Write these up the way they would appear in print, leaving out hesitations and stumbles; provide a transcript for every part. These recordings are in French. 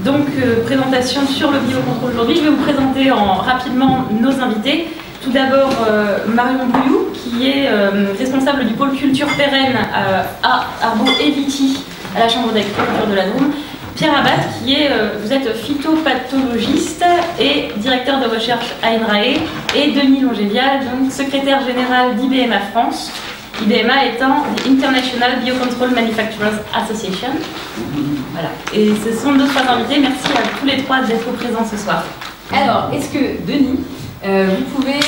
Donc, présentation sur le biocontrôle aujourd'hui. Je vais vous présenter rapidement nos invités. Tout d'abord, Marion Bouillou, qui est responsable du pôle culture pérenne à Arbo et Viti, à la Chambre d'agriculture de la Drôme. Pierre Abad, vous êtes phytopathologiste et directeur de recherche à INRAE, et Denis Longévial, donc secrétaire général d'IBMA France, IBMA étant International Biocontrol Manufacturers Association. Voilà. Et ce sont nos trois invités. Merci à tous les trois d'être présents ce soir. Alors, est-ce que, Denis, vous pouvez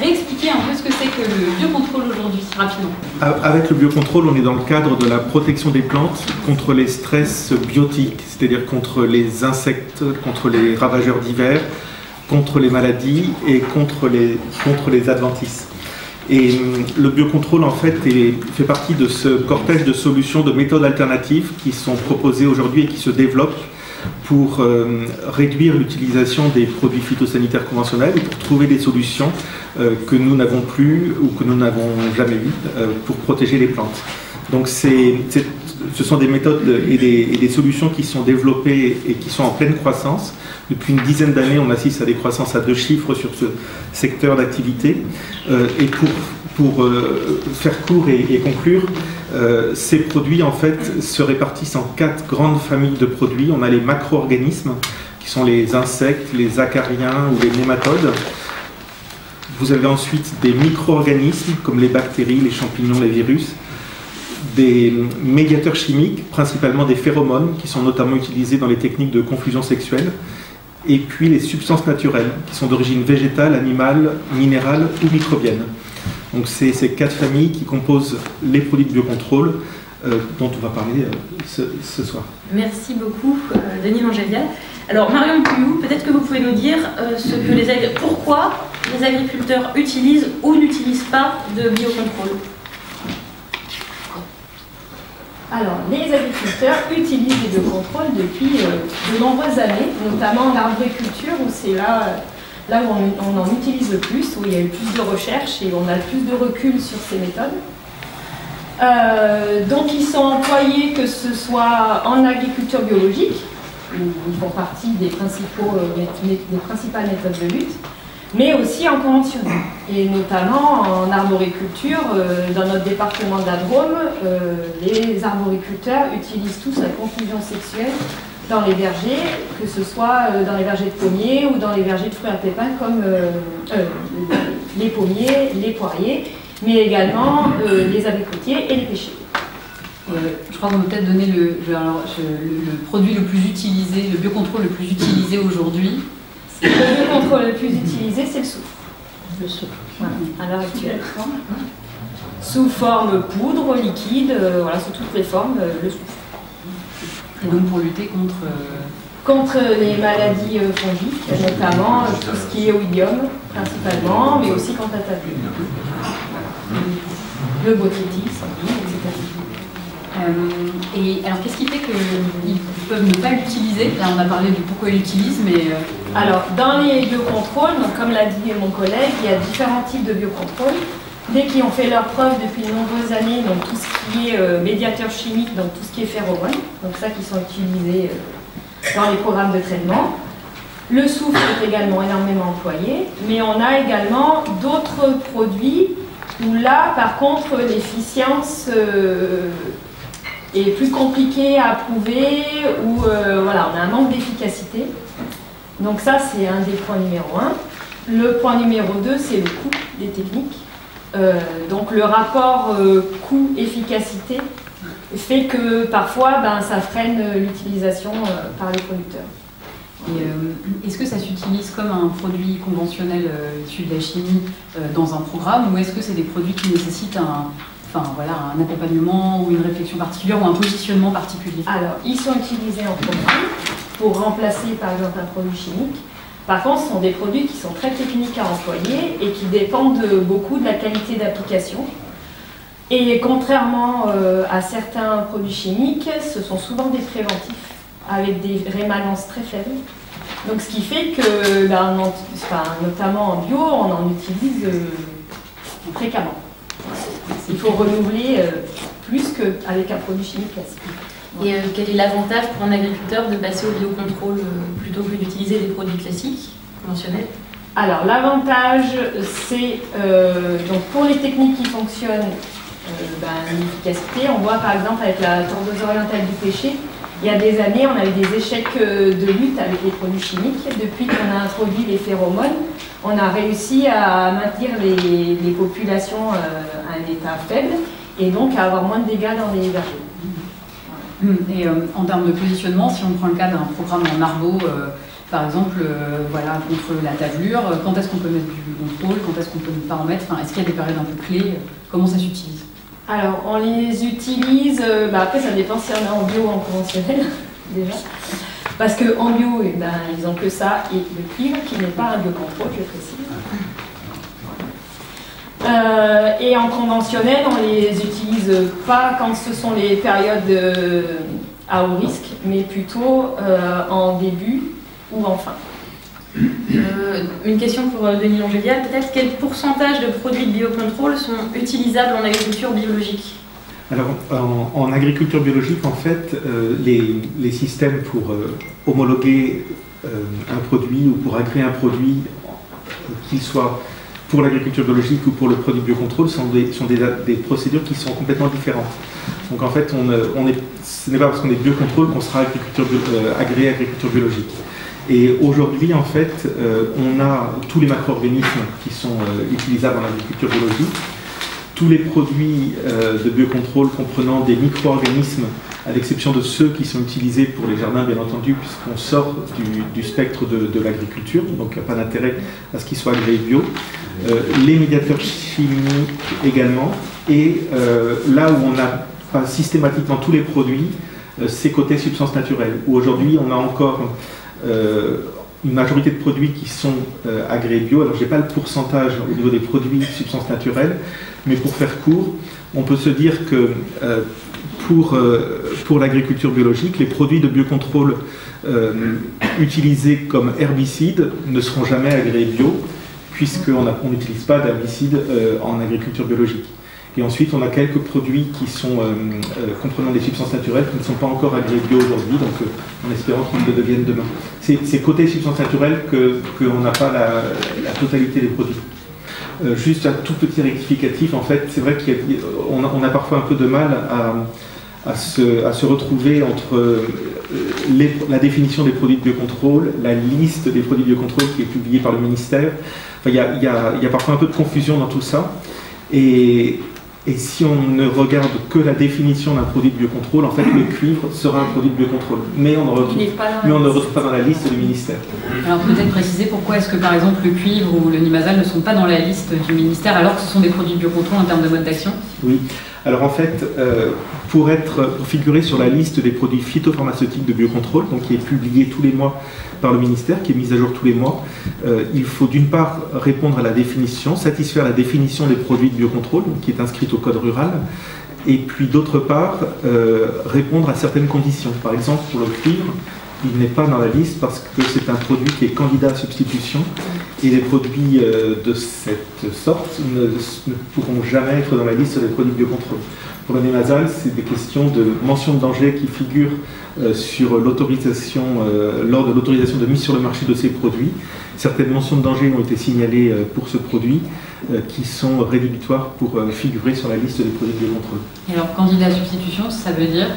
réexpliquer un peu ce que c'est que le biocontrôle aujourd'hui, rapidement? Avec le biocontrôle, on est dans le cadre de la protection des plantes contre les stress biotiques, c'est-à-dire contre les insectes, contre les ravageurs divers, contre les maladies et contre les adventices. Et le biocontrôle, en fait, fait partie de ce cortège de solutions, de méthodes alternatives qui sont proposées aujourd'hui et qui se développent pour réduire l'utilisation des produits phytosanitaires conventionnels et pour trouver des solutions que nous n'avons plus ou que nous n'avons jamais eues pour protéger les plantes. Donc ce sont des méthodes et des solutions qui sont développées et qui sont en pleine croissance. Depuis une dizaine d'années, on assiste à des croissances à 2 chiffres sur ce secteur d'activité. Et pour faire court et conclure, ces produits en fait se répartissent en 4 grandes familles de produits. On a les macro-organismes, qui sont les insectes, les acariens ou les nématodes. Vous avez ensuite des micro-organismes, comme les bactéries, les champignons, les virus. Des médiateurs chimiques, principalement des phéromones, qui sont notamment utilisés dans les techniques de confusion sexuelle. Et puis les substances naturelles, qui sont d'origine végétale, animale, minérale ou microbienne. Donc c'est ces 4 familles qui composent les produits de biocontrôle dont on va parler ce soir. Merci beaucoup, Denis Longévial. Alors Marion Bouillou, peut-être que vous pouvez nous dire pourquoi les agriculteurs utilisent ou n'utilisent pas de biocontrôle. Alors, les agriculteurs utilisent les biocontrôles depuis de nombreuses années, notamment en arboriculture, où c'est là où on en utilise le plus, où il y a eu plus de recherche et on a plus de recul sur ces méthodes. Donc, ils sont employés, que ce soit en agriculture biologique, où ils font partie des principales méthodes de lutte, mais aussi en conventionnel. Et notamment en arboriculture, dans notre département de la Drôme, les arboriculteurs utilisent tous la confusion sexuelle dans les vergers, que ce soit dans les vergers de pommiers ou dans les vergers de fruits à pépins comme les pommiers, les poiriers, mais également les abricotiers et les pêchers. Je crois qu'on peut peut-être donner le produit le plus utilisé, le biocontrôle le plus utilisé aujourd'hui. Le biocontrôle le plus utilisé, c'est le soufre. Le soufre, voilà, à l'heure actuelle. Sous forme poudre, liquide, voilà, sous toutes les formes, le soufre. Et donc pour lutter contre les maladies fongiques, notamment tout ce qui est oïdium, principalement, mais aussi contre la tabule. Le botrytis, etc. Et alors, qu'est-ce qui fait qu'ils peuvent ne pas l'utiliser? Là, on a parlé de pourquoi ils l'utilisent, mais... Alors, dans les biocontrôles, donc, comme l'a dit mon collègue, il y a différents types de biocontrôles. Dès qu'ils ont fait leurs preuves depuis de nombreuses années, donc tout ce qui est médiateur chimique, donc tout ce qui est phéromones, donc ça qui sont utilisés dans les programmes de traitement. Le soufre est également énormément employé, mais on a également d'autres produits où là, par contre, l'efficience est plus compliquée à prouver, où voilà, on a un manque d'efficacité. Donc ça, c'est un des points numéro 1. Le point numéro 2, c'est le coût des techniques. Donc le rapport coût-efficacité fait que parfois ça freine l'utilisation par les producteurs. Est-ce que ça s'utilise comme un produit conventionnel issu de la chimie dans un programme, ou est-ce que c'est des produits qui nécessitent un accompagnement ou une réflexion particulière ou un positionnement particulier? Alors, ils sont utilisés en programme pour remplacer par exemple un produit chimique. Par contre, ce sont des produits qui sont très techniques à employer et qui dépendent beaucoup de la qualité d'application. Et contrairement à certains produits chimiques, ce sont souvent des préventifs avec des rémanences très faibles. Donc ce qui fait que, notamment en bio, on en utilise fréquemment. Il faut renouveler plus qu'avec un produit chimique classique. Et quel est l'avantage pour un agriculteur de passer au biocontrôle plutôt que d'utiliser des produits classiques, conventionnels? Alors l'avantage, c'est donc pour les techniques qui fonctionnent, l'efficacité. On voit par exemple avec la tordeuse orientale du pêcher, il y a des années, on a eu des échecs de lutte avec les produits chimiques. Depuis qu'on a introduit les phéromones, on a réussi à maintenir les populations à un état faible et donc à avoir moins de dégâts dans les vergers. Et en termes de positionnement, si on prend le cas d'un programme en arbo, par exemple, voilà, contre la tavelure, quand est-ce qu'on peut mettre du contrôle, quand est-ce qu'on peut ne pas en mettre, enfin, est-ce qu'il y a des périodes un peu clés, comment ça s'utilise? Alors, on les utilise, après ça dépend si on est en bio ou en conventionnel, déjà. Parce qu'en bio, ils n'ont que ça et le cuivre, qui n'est pas un biocontrôle, je précise. Et en conventionnel, on les utilise pas quand ce sont les périodes à haut risque, mais plutôt en début ou en fin. Une question pour Denis Longélial, peut-être quel pourcentage de produits de biocontrôle sont utilisables en agriculture biologique? Alors, en agriculture biologique, en fait, les systèmes pour homologuer un produit ou pour agréer un produit, qu'il soit pour l'agriculture biologique ou pour le produit biocontrôle, sont des procédures qui sont complètement différentes. Donc en fait, ce n'est pas parce qu'on est biocontrôle qu'on sera agréé agriculture biologique. Et aujourd'hui, en fait, on a tous les macro-organismes qui sont utilisables en agriculture biologique, tous les produits de biocontrôle comprenant des micro-organismes, à l'exception de ceux qui sont utilisés pour les jardins, bien entendu, puisqu'on sort du spectre de l'agriculture, donc il n'y a pas d'intérêt à ce qu'ils soient agréés bio. Les médiateurs chimiques également, et là où on n'a pas systématiquement tous les produits, c'est côté substances naturelles, où aujourd'hui on a encore une majorité de produits qui sont agréés bio. Alors je n'ai pas le pourcentage au niveau des produits substances naturelles, mais pour faire court, on peut se dire que pour l'agriculture biologique, les produits de biocontrôle utilisés comme herbicides ne seront jamais agréés bio, puisqu'on n'utilise pas d'herbicides en agriculture biologique. Et ensuite, on a quelques produits qui sont comprenant des substances naturelles qui ne sont pas encore agréés bio aujourd'hui, donc en espérant qu'ils le deviennent demain. C'est côté substances naturelles qu'on n'a pas la totalité des produits. Juste un tout petit rectificatif, en fait, c'est vrai qu'on a parfois un peu de mal à se retrouver entre la définition des produits de biocontrôle, la liste des produits de biocontrôle qui est publiée par le ministère. Enfin, il y a parfois un peu de confusion dans tout ça. Et si on ne regarde que la définition d'un produit de biocontrôle, en fait, le cuivre sera un produit de biocontrôle. Mais on ne le retrouve pas dans la liste du ministère. Alors peut-être préciser pourquoi est-ce que, par exemple, le cuivre ou le nimasal ne sont pas dans la liste du ministère alors que ce sont des produits de biocontrôle en termes de mode d'action? Oui. Alors en fait, pour figurer sur la liste des produits phytopharmaceutiques de biocontrôle, donc qui est publiée tous les mois par le ministère, qui est mise à jour tous les mois, il faut d'une part répondre à la définition, satisfaire la définition des produits de biocontrôle, qui est inscrite au code rural, et puis d'autre part répondre à certaines conditions. Par exemple, pour le cuivre, il n'est pas dans la liste parce que c'est un produit qui est candidat à substitution, et les produits de cette sorte ne pourront jamais être dans la liste des produits de biocontrôle. Pour le nimasal, c'est des questions de mention de danger qui figurent sur l'autorisation, lors de l'autorisation de mise sur le marché de ces produits. Certaines mentions de danger ont été signalées pour ce produit, qui sont rédhibitoires pour figurer sur la liste des produits de biocontrôle. Et alors, candidat à substitution, ça veut dire?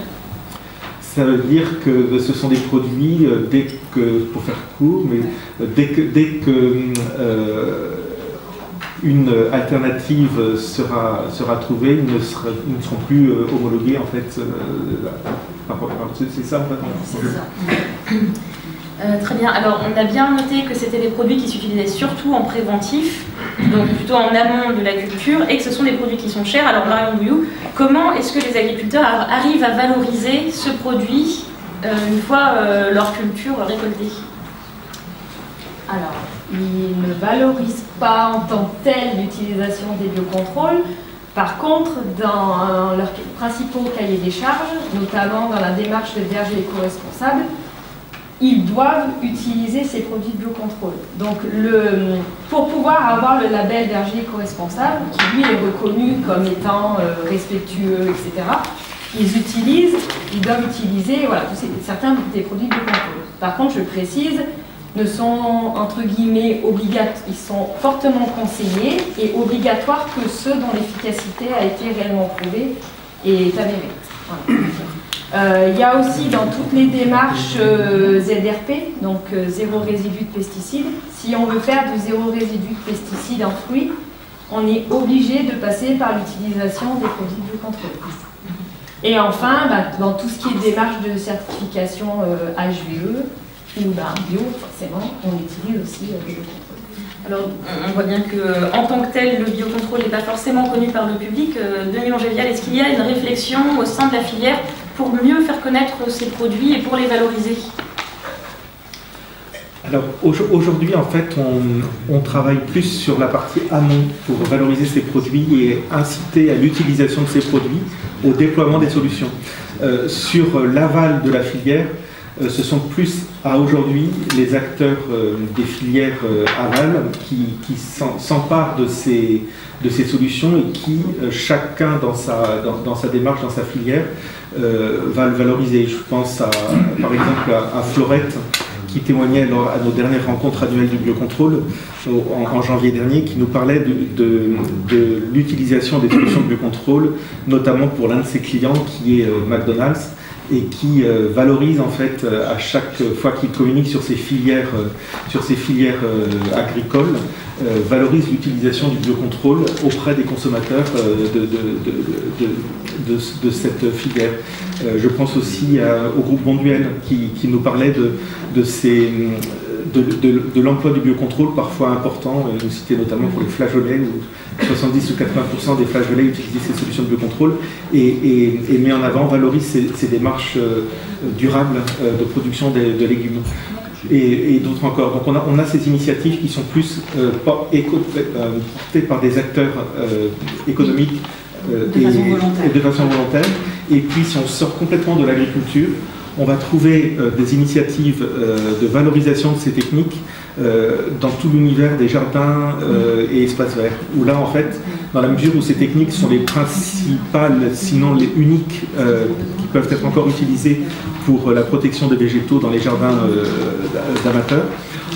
Ça veut dire que ce sont des produits, pour faire court, mais dès que une alternative sera trouvée, ils ne seront plus homologués en fait. C'est ça en fait. C'est ça. Très bien. Alors on a bien noté que c'était des produits qui s'utilisaient surtout en préventif, donc plutôt en amont de la culture, et que ce sont des produits qui sont chers. Alors Marion Bouillou, comment est-ce que les agriculteurs arrivent à valoriser ce produit une fois leur culture récoltée? Alors, ils ne valorisent pas en tant que tel l'utilisation des biocontrôles. Par contre, dans leurs principaux cahiers des charges, notamment dans la démarche de verger éco-responsable, ils doivent utiliser ces produits de biocontrôle. Donc, pour pouvoir avoir le label verger éco-responsable, qui lui est reconnu comme étant respectueux, etc., ils doivent utiliser voilà, certains des produits de biocontrôle. Par contre, je précise, ne sont entre guillemets ils sont fortement conseillés et obligatoires que ceux dont l'efficacité a été réellement prouvée et est avérée. Voilà. Il y a aussi dans toutes les démarches ZRP, donc zéro résidu de pesticides. Si on veut faire du zéro résidu de pesticides en fruits, on est obligé de passer par l'utilisation des produits de biocontrôle. Et enfin, dans tout ce qui est démarche de certification HVE, ou bio, forcément, on utilise aussi le biocontrôle. Alors, on voit bien qu'en tant que tel, le biocontrôle n'est pas forcément connu par le public. Denis Longévial, est-ce qu'il y a une réflexion au sein de la filière pour mieux faire connaître ces produits et pour les valoriser? Alors aujourd'hui, en fait, on travaille plus sur la partie amont pour valoriser ces produits et inciter à l'utilisation de ces produits, au déploiement des solutions. Sur l'aval de la filière, ce sont plus à aujourd'hui les acteurs des filières aval qui s'emparent de ces solutions et qui, chacun dans sa démarche, dans sa filière, va le valoriser. Je pense par exemple à Florette, qui témoignait à nos dernières rencontres annuelles du biocontrôle en janvier dernier, qui nous parlait de l'utilisation des solutions de biocontrôle, notamment pour l'un de ses clients qui est McDonald's, et qui valorise en fait à chaque fois qu'il communique sur ses filières agricoles, valorise l'utilisation du biocontrôle auprès des consommateurs de cette filière. Je pense aussi au groupe Bonduel qui nous parlait de l'emploi du biocontrôle parfois important, nous citait notamment pour les flageolets où 70 ou 80% des flageolets utilisent ces solutions de biocontrôle et met en avant, valorise ces démarches durables de production de légumes. Et d'autres encore. Donc on a ces initiatives qui sont plus portées par des acteurs économiques et de façon volontaire. Et puis si on sort complètement de l'agriculture, on va trouver des initiatives de valorisation de ces techniques dans tout l'univers des jardins et espaces verts. Où là, en fait, dans la mesure où ces techniques sont les principales, sinon les uniques, qui peuvent être encore utilisées pour la protection des végétaux dans les jardins d'amateurs,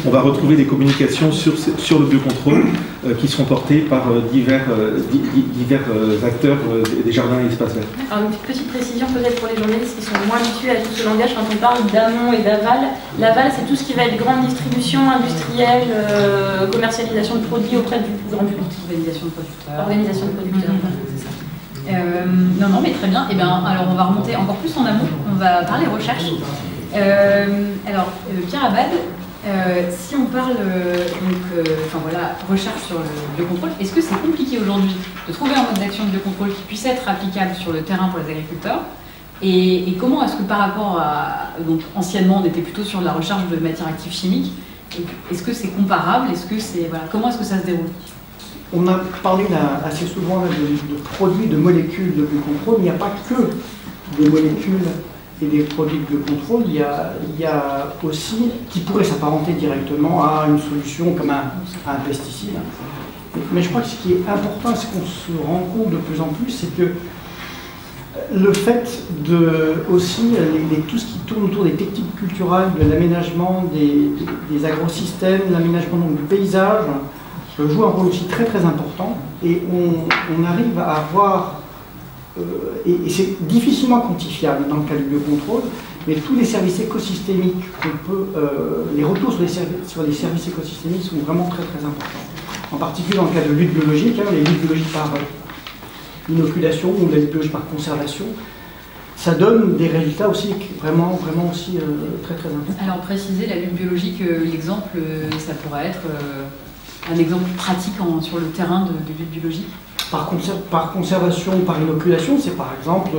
on va retrouver des communications sur le biocontrôle qui seront portées par divers acteurs des jardins et espaces verts. Alors une petite précision peut-être pour les journalistes qui sont moins habitués à tout ce langage, quand on parle d'amont et d'aval, l'aval c'est tout ce qui va être grande distribution, industrielle, commercialisation de produits auprès du grand public. Organisation de producteurs. Organisation de producteurs, c'est ça. Non, mais très bien. Et bien, alors on va remonter encore plus en amont, on va parler recherche. Pierre Abad, si on parle recherche sur le biocontrôle, est-ce que c'est compliqué aujourd'hui de trouver un mode d'action de biocontrôle qui puisse être applicable sur le terrain pour les agriculteurs? Et comment est-ce que par rapport à... Donc anciennement on était plutôt sur la recherche de matières actives chimiques, est-ce que c'est comparable? Comment est-ce que ça se déroule? On a parlé assez souvent de produits, de molécules de biocontrôle, mais il n'y a pas que des molécules et des produits de biocontrôle, il y a aussi, qui pourrait s'apparenter directement à une solution comme un pesticide. Mais je crois que ce qui est important, ce qu'on se rend compte de plus en plus, c'est que le fait aussi tout ce qui tourne autour des techniques culturelles, de l'aménagement des agrosystèmes, l'aménagement du paysage, joue un rôle aussi très très important. Et on arrive à avoir, et c'est difficilement quantifiable dans le cas du biocontrôle, mais tous les services écosystémiques qu'on peut, les retours sur les services écosystémiques sont vraiment très très importants. En particulier dans le cas de lutte biologique, les luttes biologiques par inoculation ou la lutte biologique par conservation, ça donne des résultats aussi vraiment aussi très très importants. Alors préciser la lutte biologique, l'exemple, ça pourrait être un exemple pratique sur le terrain de lutte biologique. Par conservation, par inoculation, c'est par exemple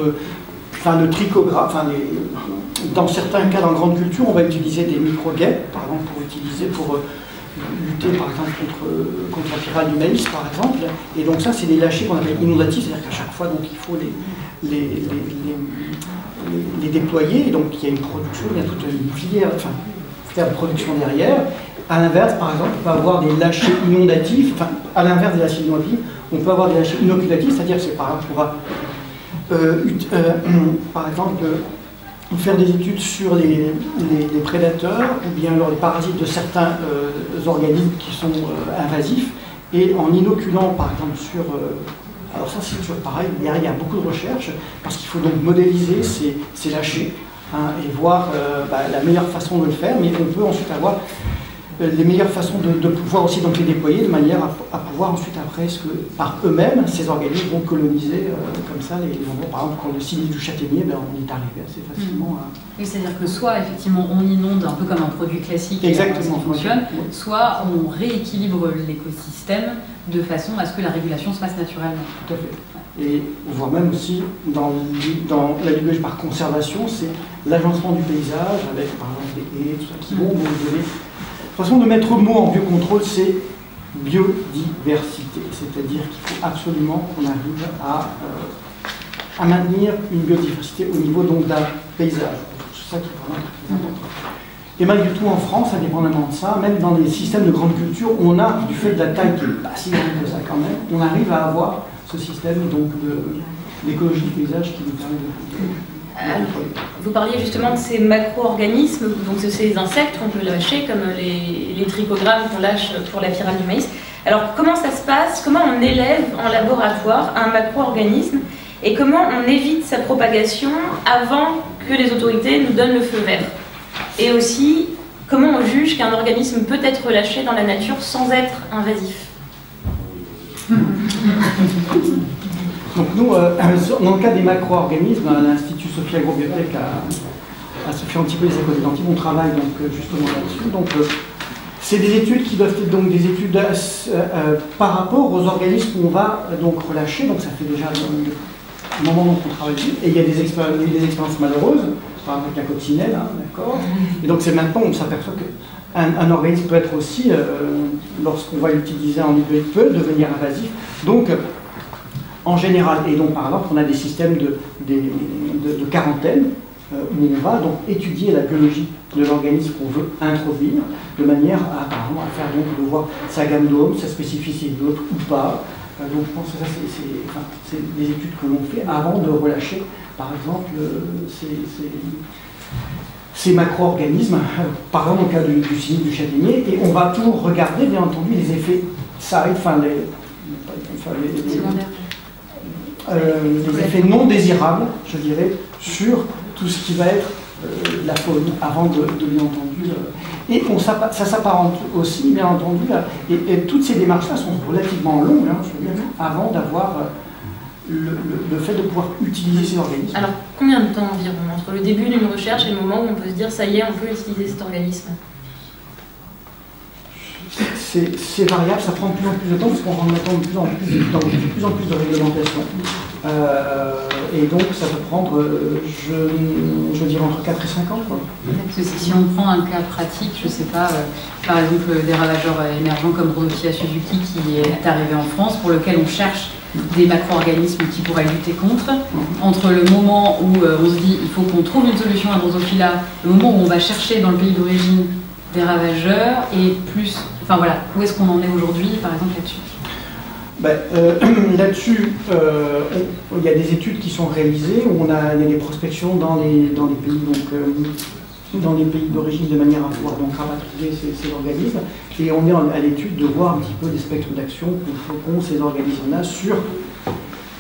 le trichographe. Dans certains cas, dans grande culture, on va utiliser des micro-guêpes, par exemple, pour lutter par exemple contre la pyrale du maïs, par exemple. Et donc ça, c'est des lâchers qu'on appelle inondatifs, c'est-à-dire qu'à chaque fois, donc, il faut les déployer. Et donc il y a une production, il y a toute une filière de production derrière. À l'inverse, par exemple, on peut avoir des lâchers inondatifs, à l'inverse des lâchers inondatifs, on peut avoir des lâchers inoculatifs, c'est-à-dire que c'est par exemple, par exemple, faire des études sur les prédateurs ou bien alors les parasites de certains organismes qui sont invasifs, et en inoculant par exemple sur... alors ça c'est toujours pareil, il y a beaucoup de recherches, parce qu'il faut donc modéliser ces lâchers, hein, et voir la meilleure façon de le faire, mais on peut ensuite avoir les meilleures façons de pouvoir aussi donc les déployer de manière à pouvoir ensuite après, par eux-mêmes, ces organismes vont coloniser comme ça les endroits. Par exemple, quand le sinistre du châtaignier, on y est arrivé assez facilement. Oui, c'est-à-dire que soit effectivement on inonde un peu comme un produit classique, exactement, qui fonctionne, soit on rééquilibre l'écosystème de façon à ce que la régulation se fasse naturellement. Tout à fait. Et on voit même aussi dans la biologie par conservation, c'est l'agencement du paysage avec par exemple des haies, tout ça, qui vont nous donner. La façon de mettre mot en biocontrôle, c'est biodiversité. C'est-à-dire qu'il faut absolument qu'on arrive à maintenir une biodiversité au niveau d'un paysage. C'est ça qui est vraiment important. Et malgré tout, en France, indépendamment de ça, même dans les systèmes de grande culture, on a, du fait de la taille qui n'est pas si grande que ça quand même, on arrive à avoir ce système d'écologie du paysage qui nous permet de... Vous parliez justement de ces macro-organismes, donc de ces insectes qu'on peut lâcher, comme les trichogrammes qu'on lâche pour la pyrale du maïs. Alors comment ça se passe? Comment on élève en laboratoire un macro-organisme et comment on évite sa propagation avant que les autorités nous donnent le feu vert? Et aussi, comment on juge qu'un organisme peut être relâché dans la nature sans être invasif? Donc nous, dans le cas des macro-organismes, à l'Institut Sophie Agrobiotech à Sophie Antipolis à côté d'Antibes, on travaille donc justement là-dessus. Donc c'est des études qui doivent être donc des études par rapport aux organismes qu'on va donc relâcher. Donc ça fait déjà un moment qu'on travaille dessus. Et il y a des expériences malheureuses, par exemple avec la coccinelle, hein, d'accord. Et donc c'est maintenant on s'aperçoit qu'un organisme peut être aussi, lorsqu'on va l'utiliser en hybride, peut devenir invasif. Donc en général, et donc par exemple, on a des systèmes de quarantaine où on va donc étudier la biologie de l'organisme qu'on veut introduire, de manière à faire donc de voir sa gamme d'hommes, sa spécificité d'hôtes ou pas. Donc je pense que ça c'est des études que l'on fait avant de relâcher, par exemple, ces macro-organismes, par exemple au cas du sinistre du châtaignier, et on va toujours regarder bien entendu les effets side, les effets non désirables, je dirais, sur tout ce qui va être la faune, avant de bien entendu. Et ça s'apparente aussi, bien entendu, et toutes ces démarches-là sont relativement longues, hein, je veux dire, avant d'avoir le fait de pouvoir utiliser ces organismes. Alors, combien de temps environ entre le début d'une recherche et le moment où on peut se dire, ça y est, on peut utiliser cet organisme? C'est variable, ça prend de plus en plus de temps parce qu'on rentre maintenant de plus en plus de réglementation. Et donc ça peut prendre, je dirais, entre 4 et 5 ans. Quoi. Si on prend un cas pratique, je ne sais pas, par exemple des ravageurs émergents comme Rhodophylla suzuki qui est arrivé en France, pour lequel on cherche des macro-organismes qui pourraient lutter contre, entre le moment où on se dit il faut qu'on trouve une solution à Drosophila, le moment où on va chercher dans le pays d'origine des ravageurs et plus... Enfin voilà, où est-ce qu'on en est aujourd'hui, par exemple, là-dessus? Là-dessus, il y a des études qui sont réalisées, où il y a des prospections dans les pays, dans les pays d'origine, de manière à pouvoir donc rapatrier ces organismes. Et on est à l'étude de voir un petit peu des spectres d'action qu'ont ces organismes-là sur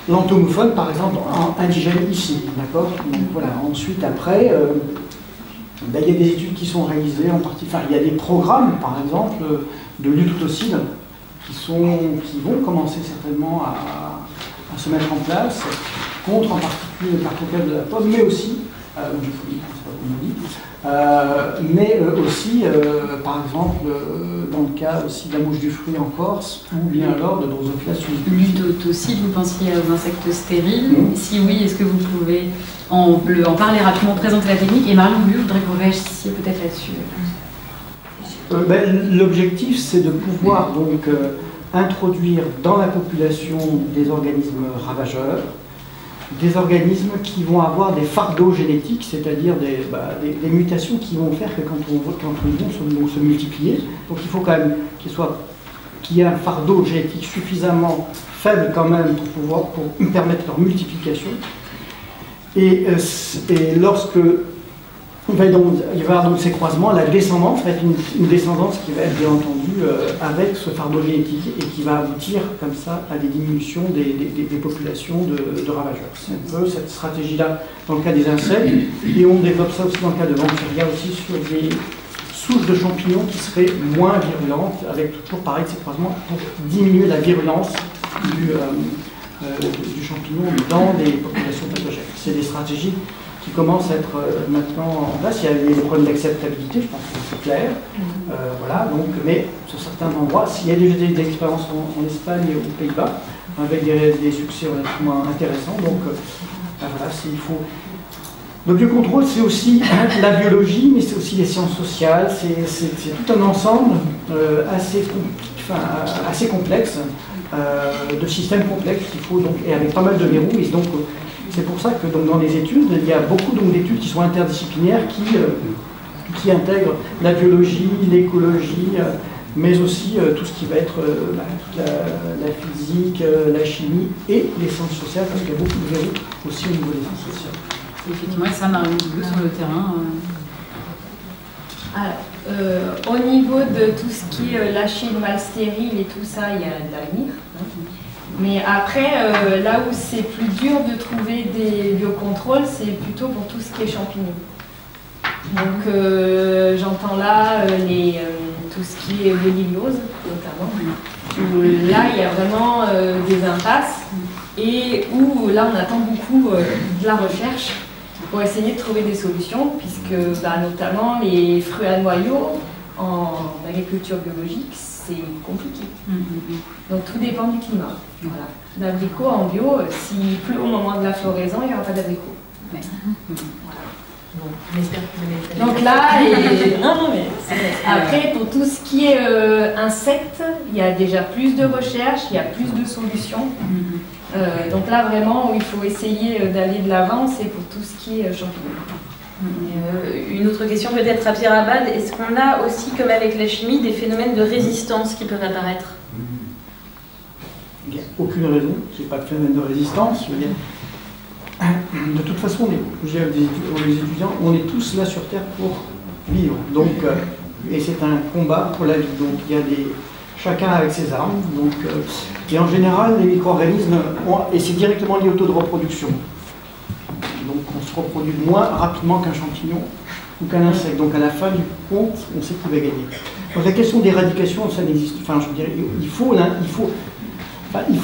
l'entomophone, par exemple, indigène ici. D'accord. Donc voilà. Ensuite, après... il y a des études qui sont réalisées en partie, il y a des programmes par exemple de lutte qui vont commencer certainement à se mettre en place contre en particulier le carpocale de la pomme, mais aussi, mais aussi par exemple dans le cas aussi de la mouche du fruit en Corse ou bien alors de Drosophila suzuki. Ludotocide, vous pensiez aux insectes stériles? Si oui, est-ce que vous pouvez en parler rapidement, présenter la technique? Et Marion Bouillou, je voudrais que vous réagissiez peut-être là-dessus. L'objectif, c'est de pouvoir donc introduire dans la population des organismes ravageurs, des organismes qui vont avoir des fardeaux génétiques, c'est-à-dire des mutations qui vont faire que quand ils vont se multiplier, donc il faut quand même qu'il y ait un fardeau génétique suffisamment faible quand même pour permettre leur multiplication. Et lorsque il va y avoir donc ces croisements, la descendance va être une descendance qui va être bien entendu avec ce fardeau génétique et qui va aboutir comme ça à des diminutions des populations de ravageurs. C'est un peu cette stratégie-là dans le cas des insectes, et on développe ça aussi dans le cas de Venturigia aussi sur des souches de champignons qui seraient moins virulentes, avec toujours pareil ces croisements pour diminuer la virulence du champignon dans des populations pathogènes. C'est des stratégies qui commencent à être maintenant en place. Il y a les problèmes d'acceptabilité, je pense que c'est clair. Voilà, donc, mais sur certains endroits, s'il y a déjà des expériences en Espagne et aux Pays-Bas, avec des succès relativement intéressants, donc voilà, il faut... Le biocontrôle, c'est aussi la biologie, mais c'est aussi les sciences sociales, c'est tout un ensemble assez complexe, de systèmes complexes qu'il faut, donc, et avec pas mal de verrous, et donc c'est pour ça que donc, dans les études, il y a beaucoup d'études qui sont interdisciplinaires, qui intègrent la biologie, l'écologie, mais aussi tout ce qui va être toute la physique, la chimie et les sciences sociales, parce qu'il y a beaucoup de verrous aussi au niveau des sciences sociales. Effectivement, et ça, Marion Bouillou, sur le terrain. Alors, au niveau de tout ce qui est lâcher de mal stérile et tout ça, il y a de l'avenir. Mais après, là où c'est plus dur de trouver des biocontrôles, c'est plutôt pour tout ce qui est champignons. Donc, j'entends là tout ce qui est boliliose, notamment. Où là, il y a vraiment des impasses et où là, on attend beaucoup de la recherche pour essayer de trouver des solutions, puisque notamment les fruits à noyaux en agriculture biologique, c'est compliqué. Donc tout dépend du climat. Voilà. L'abricot en bio, s'il pleut au moment de la floraison, il n'y aura pas d'abricot. Ouais. Voilà. Bon, on espère que vous avez donc là, après pour tout ce qui est insectes, il y a déjà plus de recherches, il y a plus de solutions. Donc là vraiment où il faut essayer d'aller de l'avant, c'est pour tout ce qui est champignons. Une autre question peut-être à Pierre Abad, est-ce qu'on a aussi, comme avec la chimie, des phénomènes de résistance qui peuvent apparaître? Il n'y a aucune raison, ce n'est pas de phénomène de résistance. Je veux dire, de toute façon, les étudiants, on est tous là sur Terre pour vivre. Donc, et c'est un combat pour la vie. Donc il y a chacun avec ses armes. Donc, et en général, les micro-organismes, et c'est directement lié au taux de reproduction. Donc on se reproduit moins rapidement qu'un champignon ou qu'un insecte. Donc à la fin du compte, on sait qui va gagner. Donc la question d'éradication, ça n'existe. Enfin, je veux dire, il faut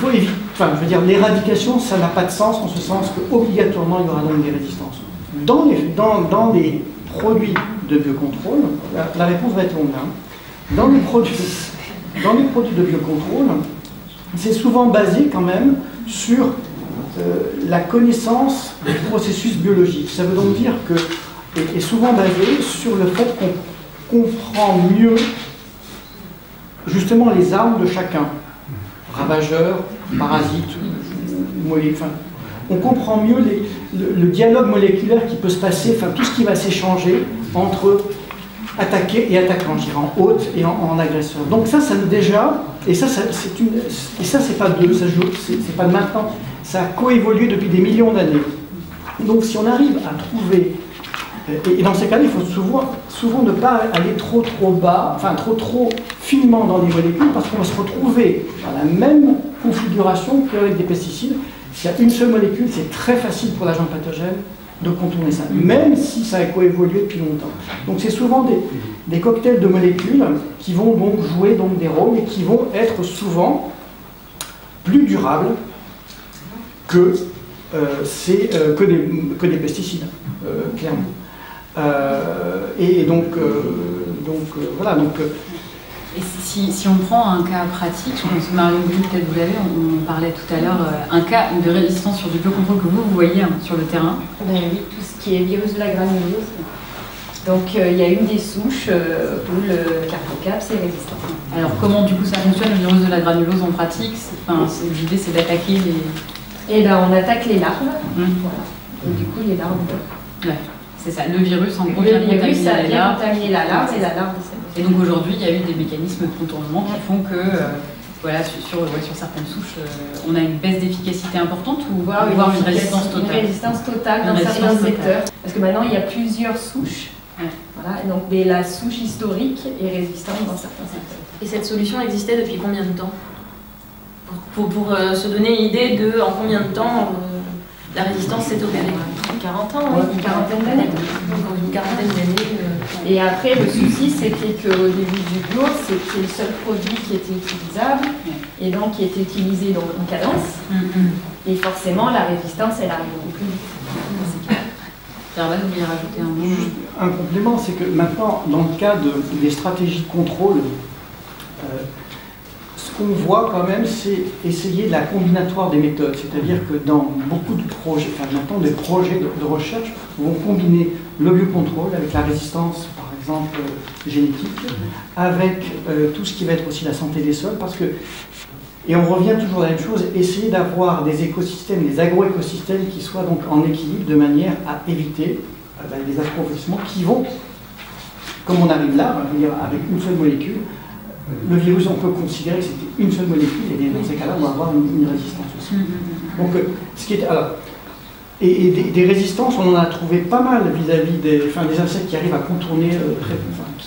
éviter. Enfin, je veux dire, l'éradication, ça n'a pas de sens en ce sens qu'obligatoirement il y aura donc des résistances. Dans les produits de biocontrôle, la réponse va être longue. Dans les produits de biocontrôle, c'est souvent basé quand même sur la connaissance du processus biologique. Ça veut donc dire que, est souvent basé sur le fait qu'on comprend mieux justement les armes de chacun. Ravageurs, parasites, on comprend mieux le dialogue moléculaire qui peut se passer, enfin tout ce qui va s'échanger entre attaqué et attaquant, je dirais, en hôte et en agresseur. Donc ça déjà, et ça c'est pas c'est pas de maintenant, ça a coévolué depuis des millions d'années. Donc si on arrive à trouver, et dans ces cas-là, il faut souvent ne pas aller trop bas, enfin trop finement dans les molécules, parce qu'on va se retrouver dans la même configuration qu'avec des pesticides. S'il y a une seule molécule, c'est très facile pour l'agent pathogène de contourner ça, même si ça a coévolué depuis longtemps. Donc c'est souvent des cocktails de molécules qui vont donc jouer donc des rôles et qui vont être souvent plus durables que des pesticides, clairement. Voilà. Donc, et si on prend un cas pratique, je pense que Marion Bouillou, peut-être vous l'avez, on parlait tout à l'heure, un cas de résistance sur du biocontrôle que vous voyez sur le terrain. Ben oui, tout ce qui est virus de la granulose. Donc il y a une des souches où le carpocaps est résistant. Alors comment du coup ça fonctionne, le virus de la granulose en pratique? L'idée c'est d'attaquer les... Et ben on attaque les larves, voilà. Et du coup les larves meurent. Ouais. C'est ça, le virus en gros vient contaminer la larve et la larve décède. Et donc aujourd'hui, il y a eu des mécanismes de contournement qui font que voilà, sur certaines souches, on a une baisse d'efficacité importante ou voire une résistance totale? Une résistance totale dans certains secteurs. Parce que maintenant, il y a plusieurs souches. Ouais. Voilà, et donc, mais la souche historique est résistante dans certains secteurs. Et cette solution existait depuis combien de temps? Pour se donner une idée de en combien de temps la résistance s'est opérée? 40 ans, oui, une quarantaine d'années. Donc une quarantaine d'années. Et après, le souci, c'était qu'au début du bio, c'était le seul produit qui était utilisable et donc qui était utilisé donc, en cadence. Et forcément, la résistance, elle arrive beaucoup plus vite. Gervais, vous voulez rajouter un mot? Un complément, c'est que maintenant, dans le cas des stratégies de contrôle, ce qu'on voit quand même, c'est essayer la combinatoire des méthodes. C'est-à-dire que dans beaucoup de projets, enfin maintenant des projets de recherche vont combiner le biocontrôle avec la résistance, par exemple, génétique, avec tout ce qui va être aussi la santé des sols, parce que, et on revient toujours à la même chose, essayer d'avoir des écosystèmes, des agroécosystèmes qui soient donc en équilibre de manière à éviter les approfondisements qui vont, comme on arrive là, on va dire, avec une seule molécule. Le virus, on peut considérer que c'était une seule molécule, et dans ces cas-là, on va avoir une résistance aussi. Donc, ce qui est, alors, et des résistances, on en a trouvé pas mal vis-à-vis des insectes qui arrivent à contourner,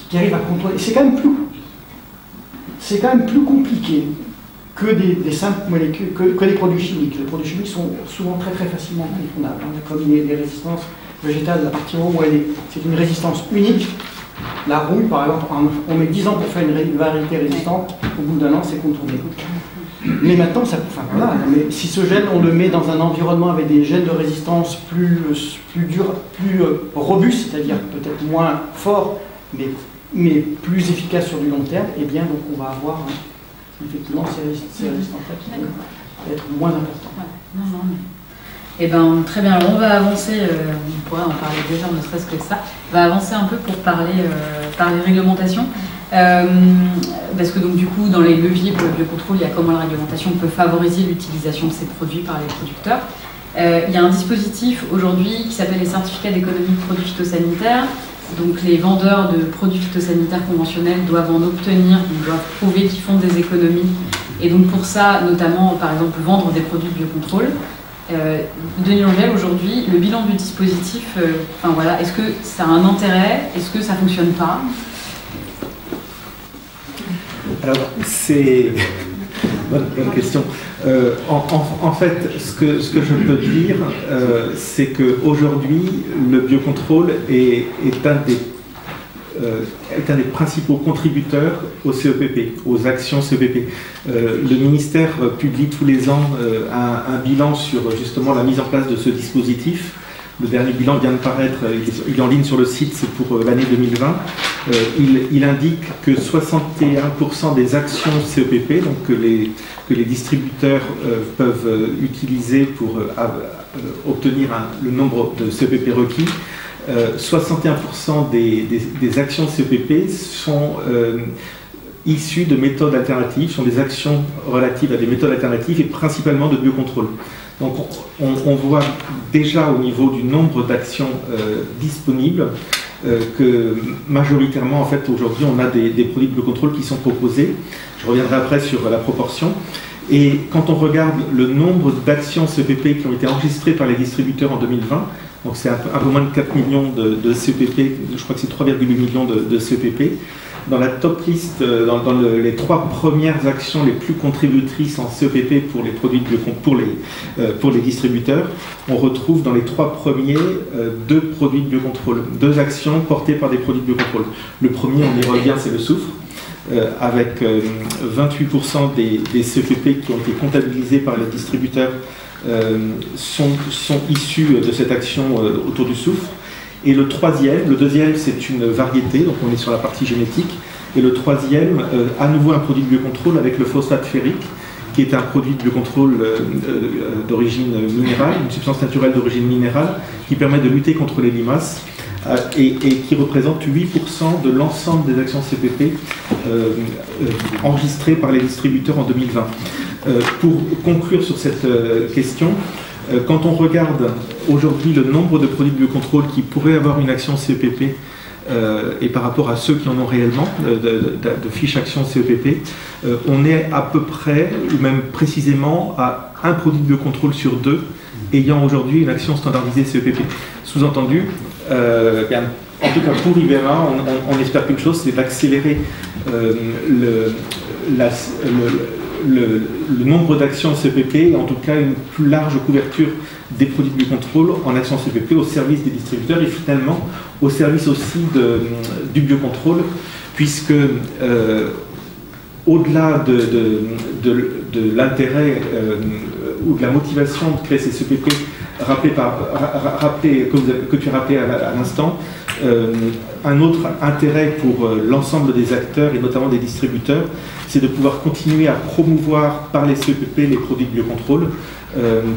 qui arrivent à contourner. C'est quand même plus compliqué que des simples molécules, que des produits chimiques. Les produits chimiques sont souvent très facilement contournables. Comme les résistances végétales, à partir du moment où c'est une résistance unique. La rouille, par exemple, on met 10 ans pour faire une variété résistante, au bout d'un an, c'est contourné. Mais maintenant, mais si ce gène, on le met dans un environnement avec des gènes de résistance plus durs, plus robustes, c'est-à-dire peut-être moins forts, mais plus efficaces sur du long terme, eh bien, donc on va avoir effectivement ces résistances-là qui vont être moins importantes. Eh bien, très bien. Alors, on va avancer, on pourrait en parler déjà, ne serait-ce que ça. On va avancer un peu pour parler réglementation. Parce que donc, du coup, dans les leviers pour le biocontrôle, il y a comment la réglementation peut favoriser l'utilisation de ces produits par les producteurs. Il y a un dispositif aujourd'hui qui s'appelle les certificats d'économie de produits phytosanitaires. Donc les vendeurs de produits phytosanitaires conventionnels doivent en obtenir, ils doivent prouver qu'ils font des économies. Et donc pour ça, notamment, par exemple, vendre des produits de biocontrôle. Denis Langel, aujourd'hui, le bilan du dispositif, est-ce que ça a un intérêt? Est-ce que ça ne fonctionne pas? Alors, c'est... bonne question. En fait, ce que je peux dire, c'est qu'aujourd'hui, le biocontrôle est un des principaux contributeurs au CEPP, aux actions CEPP. Le ministère publie tous les ans un bilan sur justement la mise en place de ce dispositif. Le dernier bilan vient de paraître, il est en ligne sur le site, c'est pour l'année 2020. Il indique que 61% des actions CEPP, donc que les distributeurs peuvent utiliser pour obtenir le nombre de CEPP requis, 61% des actions CEPP sont issues de méthodes alternatives, sont des actions relatives à des méthodes alternatives et principalement de biocontrôle. Donc on voit déjà au niveau du nombre d'actions disponibles que majoritairement, en fait, aujourd'hui, on a des produits de biocontrôle qui sont proposés. Je reviendrai après sur la proportion. Et quand on regarde le nombre d'actions CEPP qui ont été enregistrées par les distributeurs en 2020, donc c'est un peu moins de 4 millions de CEPP, je crois que c'est 3,8 millions de CEPP. Dans la top list, dans les 3 premières actions les plus contributrices en CEPP pour les produits pour les distributeurs, on retrouve dans les 3 premiers 2 produits de biocontrôle, 2 actions portées par des produits de biocontrôle. Le premier, on y revient, c'est le soufre, avec 28% des CEPP qui ont été comptabilisés par les distributeurs sont issus de cette action autour du soufre. Et le deuxième, c'est une variété, donc on est sur la partie génétique. Et le troisième, à nouveau un produit de biocontrôle avec le phosphate ferrique, qui est un produit de biocontrôle d'origine minérale, une substance naturelle d'origine minérale, qui permet de lutter contre les limaces et qui représente 8% de l'ensemble des actions CEPP enregistrées par les distributeurs en 2020. Pour conclure sur cette question, quand on regarde aujourd'hui le nombre de produits de biocontrôle qui pourraient avoir une action CEPP et par rapport à ceux qui en ont réellement, de fiches actions CEPP, on est à peu près, ou même précisément, à un produit de biocontrôle sur 2 ayant aujourd'hui une action standardisée CEPP. Sous-entendu, en tout cas pour IBMA, on espère qu'une chose, c'est d'accélérer le nombre d'actions CEPP, et en tout cas une plus large couverture des produits de biocontrôle en actions CEPP au service des distributeurs et finalement au service aussi du biocontrôle, puisque au-delà de l'intérêt ou de la motivation de créer ces CEPP que tu as rappelé à l'instant, un autre intérêt pour l'ensemble des acteurs et notamment des distributeurs, c'est de pouvoir continuer à promouvoir par les CEPP les produits de biocontrôle,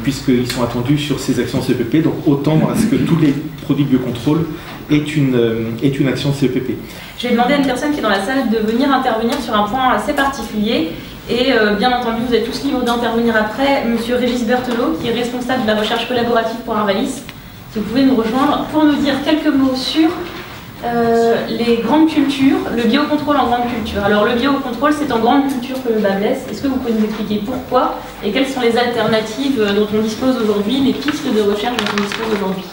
puisqu'ils sont attendus sur ces actions CEPP, donc autant à ce que tous les produits de biocontrôle aient une action CEPP. Je vais demander à une personne qui est dans la salle de venir intervenir sur un point assez particulier. Et bien entendu, vous êtes tous libres d'intervenir après. Monsieur Régis Berthelot, qui est responsable de la recherche collaborative pour Arvalis, si vous pouvez nous rejoindre pour nous dire quelques mots sur les grandes cultures, le biocontrôle en grande culture. Alors le biocontrôle, c'est en grande culture que le bas blesse. Est-ce que vous pouvez nous expliquer pourquoi et quelles sont les alternatives dont on dispose aujourd'hui, les pistes de recherche dont on dispose aujourd'hui?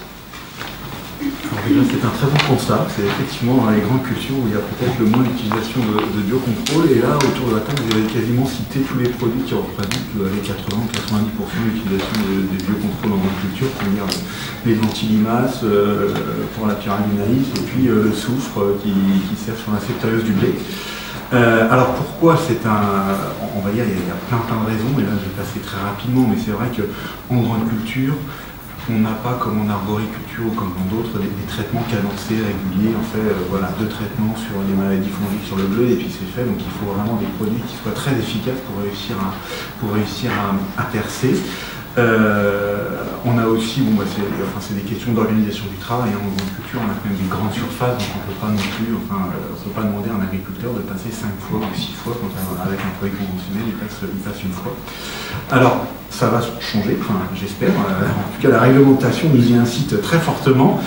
Déjà, c'est un très bon constat. C'est effectivement dans les grandes cultures où il y a peut-être le moins d'utilisation de biocontrôle. Et là, autour de la table, vous avez quasiment cité tous les produits qui représentent les 80-90% d'utilisation des biocontrôles en grande culture, c'est-à-dire les anti-limaces pour la pyralinaïs et puis le soufre qui sert sur la septariose du blé. Alors pourquoi c'est on va dire, il y a plein de raisons, et là je vais passer très rapidement, mais c'est vrai qu'en grande culture, on n'a pas, comme en arboriculture ou comme dans d'autres, des traitements cadencés, réguliers. On fait 2 traitements sur les maladies fongiques sur le bleu et puis c'est fait. Donc il faut vraiment des produits qui soient très efficaces pour réussir à percer. On a aussi, c'est des questions d'organisation du travail. En grande culture, on a quand même des grandes surfaces, donc on ne peut pas non plus, on peut pas demander à un agriculteur de passer 5 fois ou 6 fois quand avec un produit conventionnel, il passe une fois. Alors, ça va changer, j'espère. En tout cas, la réglementation nous y incite très fortement.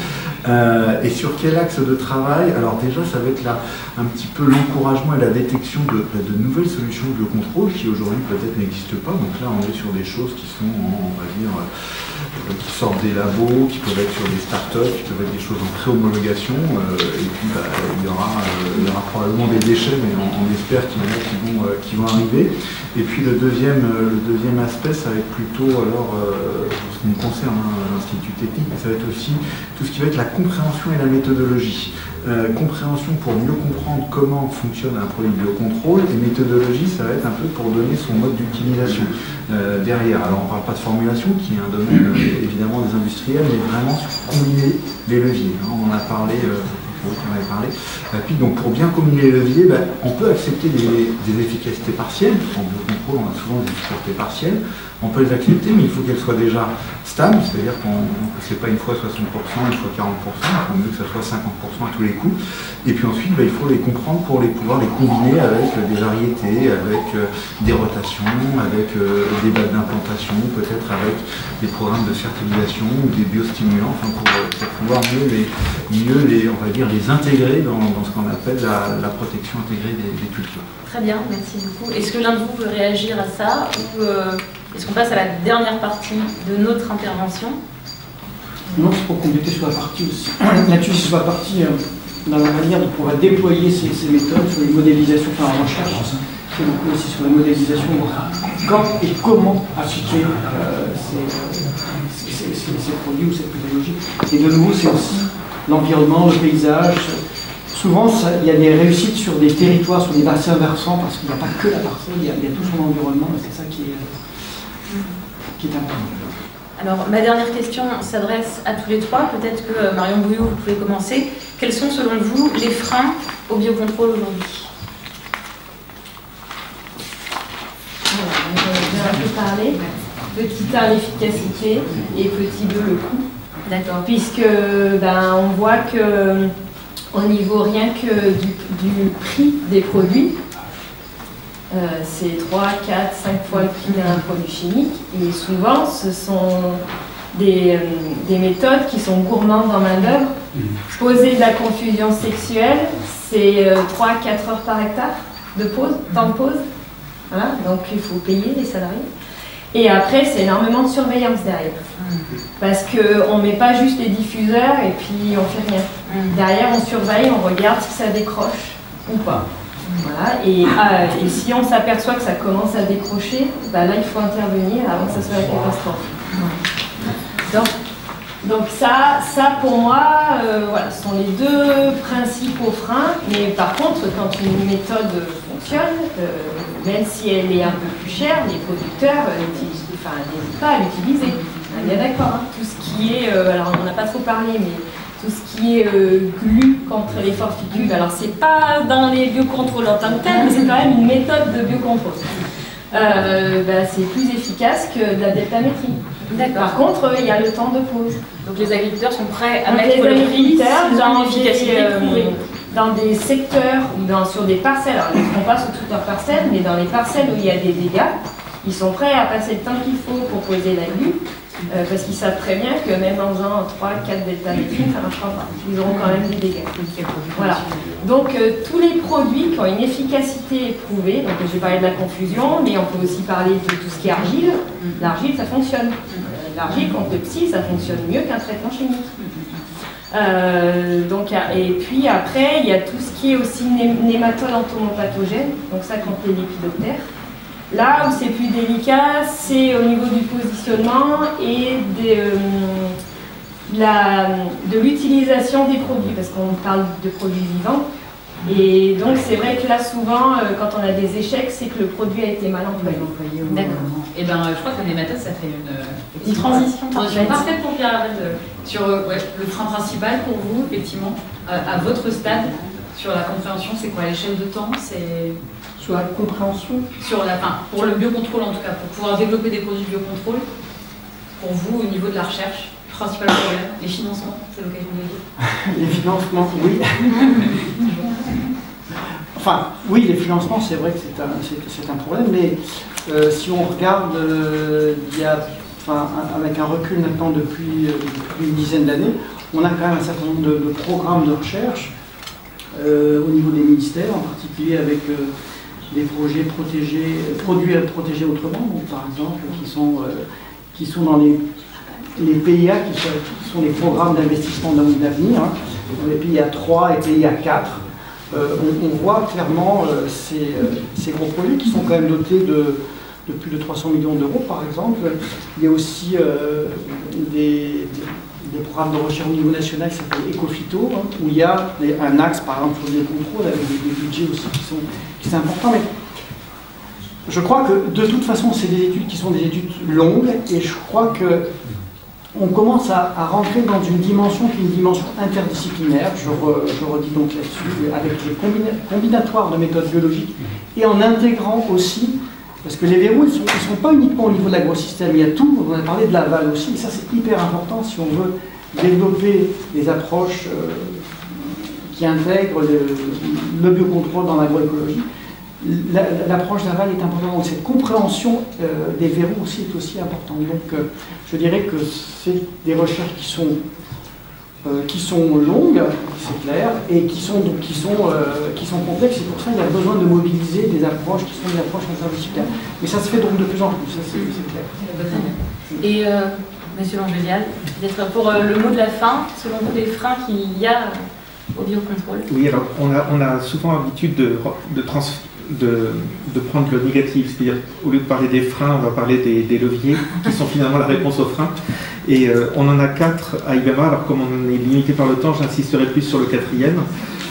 Et sur quel axe de travail? Alors déjà, ça va être là un petit peu l'encouragement et la détection de nouvelles solutions de biocontrôle qui aujourd'hui peut-être n'existent pas. Donc là, on est sur des choses qui sont, on va dire, qui sortent des labos, qui peuvent être sur des startups, qui peuvent être des choses en pré-homologation. Et puis, il y aura probablement des déchets, mais on espère qu'il y en a qui vont arriver. Et puis le deuxième aspect, ça va être plutôt, alors, pour ce qui me concerne, l'Institut technique, mais ça va être aussi tout ce qui va être la compréhension et la méthodologie. Compréhension pour mieux comprendre comment fonctionne un produit de biocontrôle, et méthodologie, ça va être un peu pour donner son mode d'utilisation derrière. Alors on ne parle pas de formulation, qui est un domaine évidemment des industriels, mais vraiment sur combiner les leviers. On en a parlé. Puis donc pour bien combiner les leviers, on peut accepter des efficacités partielles. En biocontrôle, on a souvent des efficacités partielles. On peut les accepter, mais il faut qu'elles soient déjà stables, c'est-à-dire qu'on ne fait pas une fois 60%, une fois 40%, il faut mieux que ça soit 50% à tous les coups. Et puis ensuite, il faut les comprendre pour pouvoir les combiner avec des variétés, avec des rotations, avec des dates d'implantation, peut-être avec des programmes de fertilisation ou des biostimulants, pour pouvoir mieux les intégrer dans ce qu'on appelle la protection intégrée des cultures. Très bien, merci beaucoup. Est-ce que l'un de vous veut réagir à ça ou est-ce qu'on passe à la dernière partie de notre intervention? Non, c'est pour compléter sur la partie aussi. Là-dessus, sur la partie dans la manière de pouvoir déployer ces méthodes sur les modélisations par la recherche. C'est beaucoup aussi sur la modélisation, quand et comment appliquer ces produits ou cette méthodologie. Et de nouveau, c'est aussi l'environnement, le paysage. Souvent, il y a des réussites sur des territoires, sur des bassins versants, parce qu'il n'y a pas que la parcelle, il y a tout son environnement, et c'est ça qui est important. Alors, ma dernière question s'adresse à tous les trois. Peut-être que Marion Bouillou, vous pouvez commencer. Quels sont, selon vous, les freins au biocontrôle aujourd'hui? Je vais un peu parler. Petit 1, l'efficacité, et petit 2, le coût. D'accord. Puisque on voit que au niveau rien que du prix des produits, c'est 3, 4, 5 fois le prix d'un produit chimique. Et souvent, ce sont des méthodes qui sont gourmandes en main-d'œuvre. Poser de la confusion sexuelle, c'est 3-4 heures par hectare de pause, temps de pause. Voilà, donc il faut payer les salariés. Et après, c'est énormément de surveillance derrière. Parce qu'on ne met pas juste les diffuseurs et puis on fait rien. Derrière, on surveille, on regarde si ça décroche ou pas. Voilà. Et si on s'aperçoit que ça commence à décrocher, bah là, il faut intervenir avant que ça soit la catastrophe. Donc ça pour moi, voilà, ce sont les deux principaux freins. Mais par contre, quand une méthode fonctionne, même si elle est un peu plus chère, les producteurs n'hésitent pas à l'utiliser. On est bien d'accord, hein. Tout ce qui est, alors on n'en a pas trop parlé, mais tout ce qui est glu contre les fortitudes, alors c'est pas dans les biocontrôles en tant que tel, mais c'est quand même une méthode de biocontrôle. C'est plus efficace que de la deltamétrie. Par contre, il y a le temps de pause. Donc les agriculteurs sont prêts à Donc mettre le prix dans l'efficacité prouvée. Dans des secteurs ou sur des parcelles, alors ils ne font pas sur toutes leurs parcelles, mais dans les parcelles où il y a des dégâts, ils sont prêts à passer le temps qu'il faut pour poser la glu, parce qu'ils savent très bien que même en faisant 3-4 deltamétries, ça ne marchera pas. Ils auront quand même des dégâts. Voilà. Donc tous les produits qui ont une efficacité éprouvée, donc j'ai parlé de la confusion, mais on peut aussi parler de tout ce qui est argile. L'argile, ça fonctionne. L'argile contre le psy, ça fonctionne mieux qu'un traitement chimique. Et puis après, il y a tout ce qui est aussi nématodes entomopathogènes, donc ça contre les lépidoptères. Là où c'est plus délicat, c'est au niveau du positionnement et de l'utilisation des produits, parce qu'on parle de produits vivants. Et donc c'est vrai que là souvent, quand on a des échecs, c'est que le produit a été mal employé. D'accord. Et je crois que la nématode, ça fait une transition parfaite pour Pierre sur le frein principal pour vous, effectivement, à votre stade, sur la compréhension, c'est quoi l'échelle de temps? Sur la compréhension, pour le biocontrôle en tout cas, pour pouvoir développer des produits de biocontrôle, pour vous au niveau de la recherche, principal problème, les financements, c'est l'occasion de le dire. Les financements, oui. Enfin, oui, les financements, c'est vrai que c'est un problème, mais si on regarde, avec un recul maintenant depuis une dizaine d'années, on a quand même un certain nombre de programmes de recherche au niveau des ministères, en particulier avec des projets protégés, produits protégés autrement, donc, par exemple, qui sont dans les PIA, qui sont les programmes d'investissement d'avenir, hein, les PIA 3 et PIA 4. On voit clairement ces gros projets qui sont quand même dotés de plus de 300 millions d'euros, par exemple. Il y a aussi des programmes de recherche au niveau national qui s'appellent Ecophyto, hein, où il y a un axe, par exemple, sur les contrôles, avec des budgets aussi qui sont importants. Mais je crois que, de toute façon, c'est des études qui sont des études longues, et je crois que on commence à rentrer dans une dimension qui est une dimension interdisciplinaire, je redis donc là-dessus, avec les combinatoires de méthodes biologiques, et en intégrant aussi, parce que les verrous, ils ne sont pas uniquement au niveau de l'agrosystème, il y a tout, on a parlé de l'aval aussi, et ça c'est hyper important si on veut développer des approches qui intègrent le biocontrôle dans l'agroécologie. L'approche d'aval est importante, donc cette compréhension des verrous aussi est aussi importante. Donc je dirais que c'est des recherches qui sont longues, c'est clair, et qui sont complexes, et pour ça il y a besoin de mobiliser des approches qui sont des approches interdisciplinaires. Mais ça se fait donc de plus en plus, ça c'est clair. Et Monsieur Langelial, peut-être pour le mot de la fin, selon vous les freins qu'il y a au biocontrôle? Oui, alors on a souvent l'habitude de prendre le négatif, c'est-à-dire au lieu de parler des freins, on va parler des leviers qui sont finalement la réponse aux freins. Et on en a 4 à IBEMA, alors comme on est limité par le temps, j'insisterai plus sur le 4e.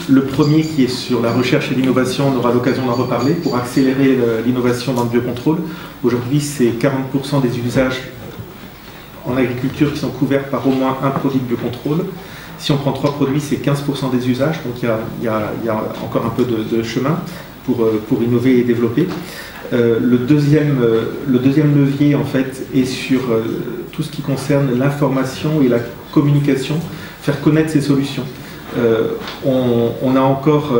Le premier qui est sur la recherche et l'innovation, on aura l'occasion d'en reparler pour accélérer l'innovation dans le biocontrôle. Aujourd'hui, c'est 40% des usages en agriculture qui sont couverts par au moins un produit de biocontrôle. Si on prend 3 produits, c'est 15% des usages, donc il y a encore un peu de chemin pour innover et développer. Le deuxième levier, en fait, est sur tout ce qui concerne l'information et la communication, faire connaître ces solutions. On a encore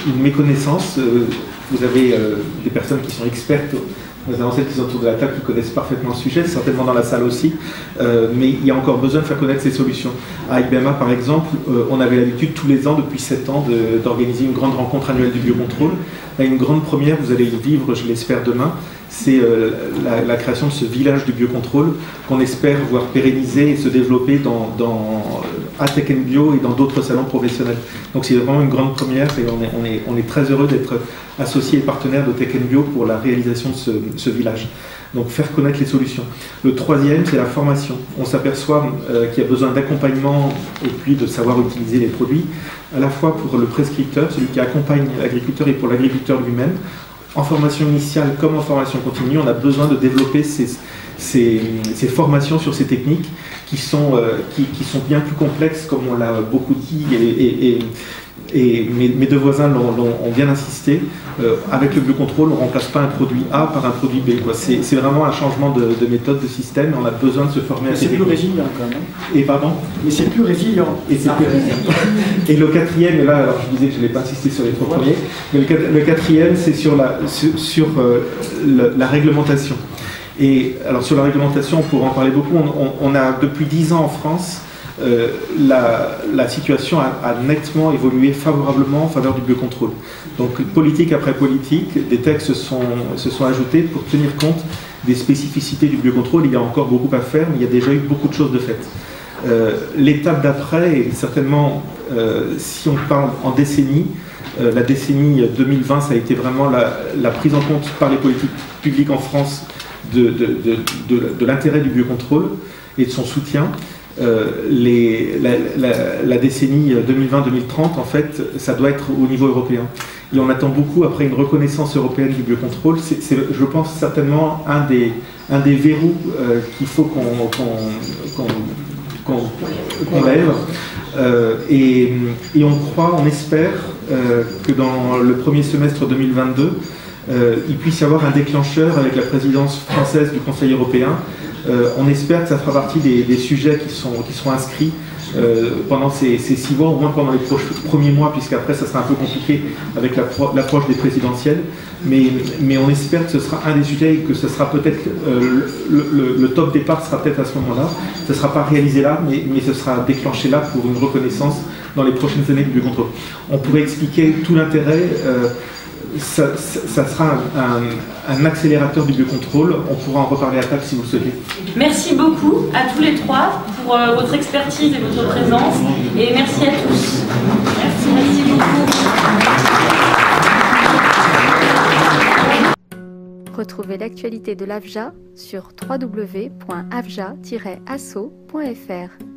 une méconnaissance. Vous avez des personnes qui sont expertes notamment celles qui sont autour de la table qui connaissent parfaitement le sujet, certainement dans la salle aussi, mais il y a encore besoin de faire connaître ces solutions. À IBMA par exemple, on avait l'habitude tous les ans, depuis 7 ans, d'organiser une grande rencontre annuelle du biocontrôle. Là, une grande première, vous allez y vivre, je l'espère, demain, c'est la création de ce village du biocontrôle qu'on espère voir pérenniser et se développer à Tech & Bio et dans d'autres salons professionnels. Donc c'est vraiment une grande première et on est très heureux d'être associés et partenaires de Tech & Bio pour la réalisation de ce village. Donc faire connaître les solutions. Le troisième, c'est la formation. On s'aperçoit qu'il y a besoin d'accompagnement et puis de savoir utiliser les produits, à la fois pour le prescripteur, celui qui accompagne l'agriculteur, et pour l'agriculteur lui-même. En formation initiale comme en formation continue, on a besoin de développer ces formations sur ces techniques qui sont bien plus complexes, comme on l'a beaucoup dit, et mes deux voisins ont bien insisté. Avec le biocontrôle, on ne remplace pas un produit A par un produit B. C'est vraiment un changement de méthode, de système. On a besoin de se former à ces techniques. C'est plus résilient quand même. Et pardon ? Mais c'est plus résilient. Et le quatrième, et là, alors je disais que je n'allais pas insister sur les trois premiers, mais le quatrième, c'est sur la réglementation. Et alors sur la réglementation, on pourra en parler beaucoup. On a depuis 10 ans en France, la situation a nettement évolué favorablement en faveur du biocontrôle. Donc politique après politique, des textes se sont ajoutés pour tenir compte des spécificités du biocontrôle. Il y a encore beaucoup à faire, mais il y a déjà eu beaucoup de choses de faites. L'étape d'après, et certainement si on parle en décennie, la décennie 2020, ça a été vraiment la prise en compte par les politiques publiques en France de l'intérêt du biocontrôle et de son soutien. La décennie 2020-2030, en fait, ça doit être au niveau européen. Et on attend beaucoup après une reconnaissance européenne du biocontrôle. C'est, je pense, certainement un des verrous qu'il faut qu'on lève. Et on croit, on espère que dans le premier semestre 2022, il puisse y avoir un déclencheur avec la présidence française du Conseil européen. On espère que ça fera partie des sujets qui seront inscrits pendant ces 6 mois, au moins pendant les premiers mois, puisqu'après ça sera un peu compliqué avec l'approche des présidentielles. Mais on espère que ce sera un des sujets et que ce sera peut-être le top départ sera peut-être à ce moment-là. Ce ne sera pas réalisé là, mais ce sera déclenché là pour une reconnaissance dans les prochaines années du biocontrôle. On pourrait expliquer tout l'intérêt. Ça sera un accélérateur du biocontrôle. On pourra en reparler à table si vous le souhaitez. Merci beaucoup à tous les trois pour votre expertise et votre présence. Et merci à tous. Merci beaucoup. Retrouvez l'actualité de l'AFJA sur www.afja-asso.fr.